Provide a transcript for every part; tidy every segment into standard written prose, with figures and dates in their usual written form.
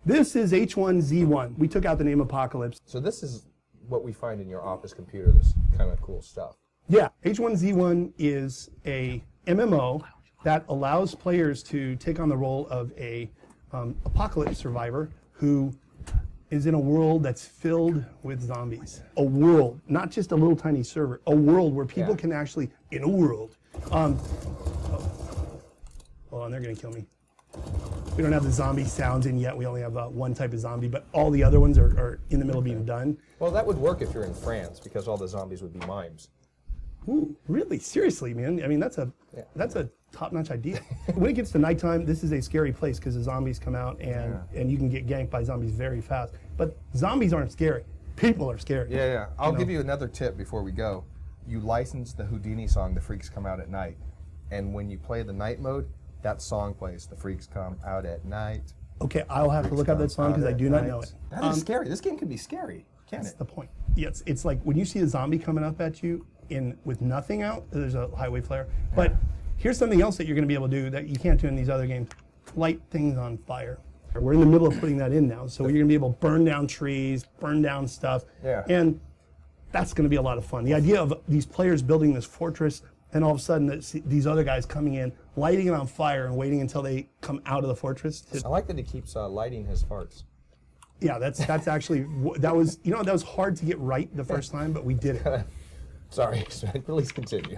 This is H1Z1. We took out the name Apocalypse. So this is what we find in your office computer, this kind of cool stuff. Yeah, H1Z1 is a MMO that allows players to take on the role of a apocalypse survivor who is in a world that's filled with zombies. A world, not just a little tiny server, a world where people can actually, in a world. Hold on, they're gonna kill me. We don't have the zombie sounds in yet. We only have one type of zombie, but all the other ones are in the middle of being done. Well, that would work if you're in France, because all the zombies would be mimes. Ooh, really? Seriously, man? I mean, that's a top-notch idea. When it gets to nighttime, this is a scary place because the zombies come out and you can get ganked by zombies very fast. But zombies aren't scary. People are scary. Yeah, yeah. I'll give you another tip before we go. You license the Houdini song, The Freaks Come Out at Night. And when you play the night mode, that song plays, The Freaks Come Out at Night. Okay, I'll have to look up that song because I do not know it. That is scary. This game can be scary, can't it? That's the point. Yes, it's like when you see a zombie coming up at you with nothing out, there's a highway flare. But here's something else that you're going to be able to do that you can't do in these other games. Light things on fire. We're in the middle of putting that in now, so you're going to be able to burn down trees, burn down stuff. Yeah. And that's going to be a lot of fun. The idea of these players building this fortress and all of a sudden these other guys coming in, lighting it on fire and waiting until they come out of the fortress. I like that he keeps lighting his farts. Yeah, that's actually, that was hard to get right the first time, but we did it. Sorry, please continue.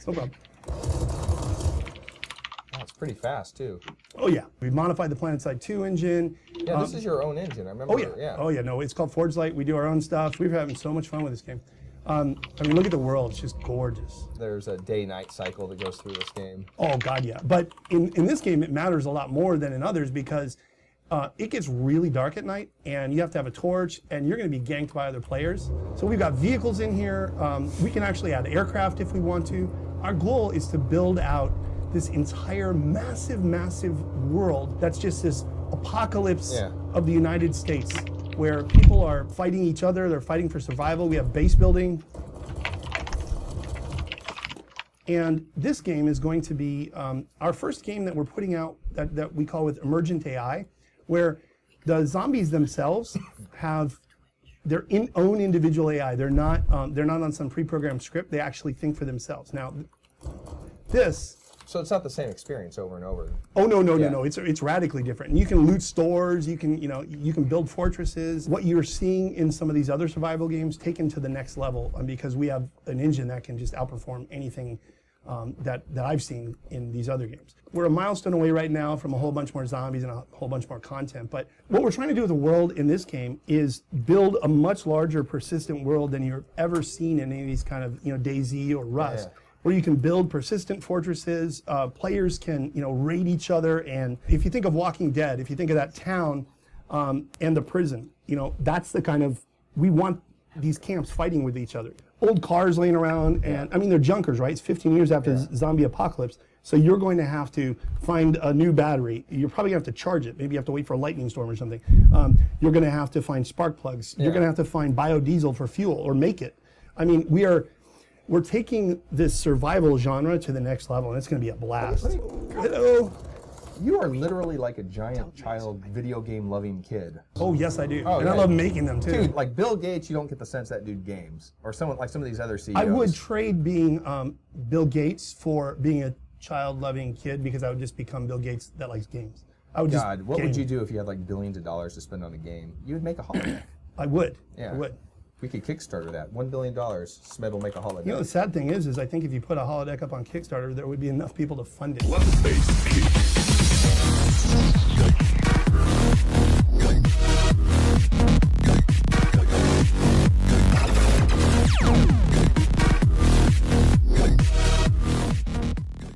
No problem. Oh, it's pretty fast too. Oh yeah, we modified the PlanetSide 2 engine. Yeah, this is your own engine, I remember. Oh yeah, oh yeah, no, it's called Forge Light. We do our own stuff. We're having so much fun with this game. I mean, look at the world, it's just gorgeous. There's a day-night cycle that goes through this game. Oh God, yeah. But in this game, it matters a lot more than in others because it gets really dark at night and you have to have a torch and you're going to be ganked by other players. So we've got vehicles in here. We can actually add aircraft if we want to. Our goal is to build out this entire massive, massive world that's just this apocalypse of the United States where people are fighting each other, they're fighting for survival. We have base building. And this game is going to be our first game that we're putting out that we call with Emergent AI, where the zombies themselves have their own individual AI. They're not on some pre-programmed script. They actually think for themselves. Now, this. So it's not the same experience over and over. Oh no! It's radically different. And you can loot stores. You can build fortresses. What you're seeing in some of these other survival games taken to the next level, because we have an engine that can just outperform anything that I've seen in these other games. We're a milestone away right now from a whole bunch more zombies and a whole bunch more content. But what we're trying to do with the world in this game is build a much larger, persistent world than you've ever seen in any of these kind of DayZ or Rust. Yeah. Where you can build persistent fortresses, players can raid each other, and if you think of Walking Dead, if you think of that town and the prison, that's the kind of, we want these camps fighting with each other. Old cars laying around, and I mean they're junkers, right? It's 15 years after zombie apocalypse, so you're going to have to find a new battery. You're probably going to have to charge it. Maybe you have to wait for a lightning storm or something. You're going to have to find spark plugs. You're going to have to find biodiesel for fuel or make it. I mean, we're taking this survival genre to the next level, and it's going to be a blast. Hello. You are literally like a giant child video game loving kid. Oh yes, I do. Oh, and I love making them too. Dude, like Bill Gates, you don't get the sense that dude games, or someone like some of these other CEOs. I would trade being Bill Gates for being a child loving kid because I would just become Bill Gates that likes games. I would God, what would you do if you had like billions of dollars to spend on a game? You would make a holodeck. I would. Yeah. I would. We could Kickstarter that. $1 billion, Smed will make a holodeck. The sad thing is I think if you put a holodeck up on Kickstarter, there would be enough people to fund it. Let's face it.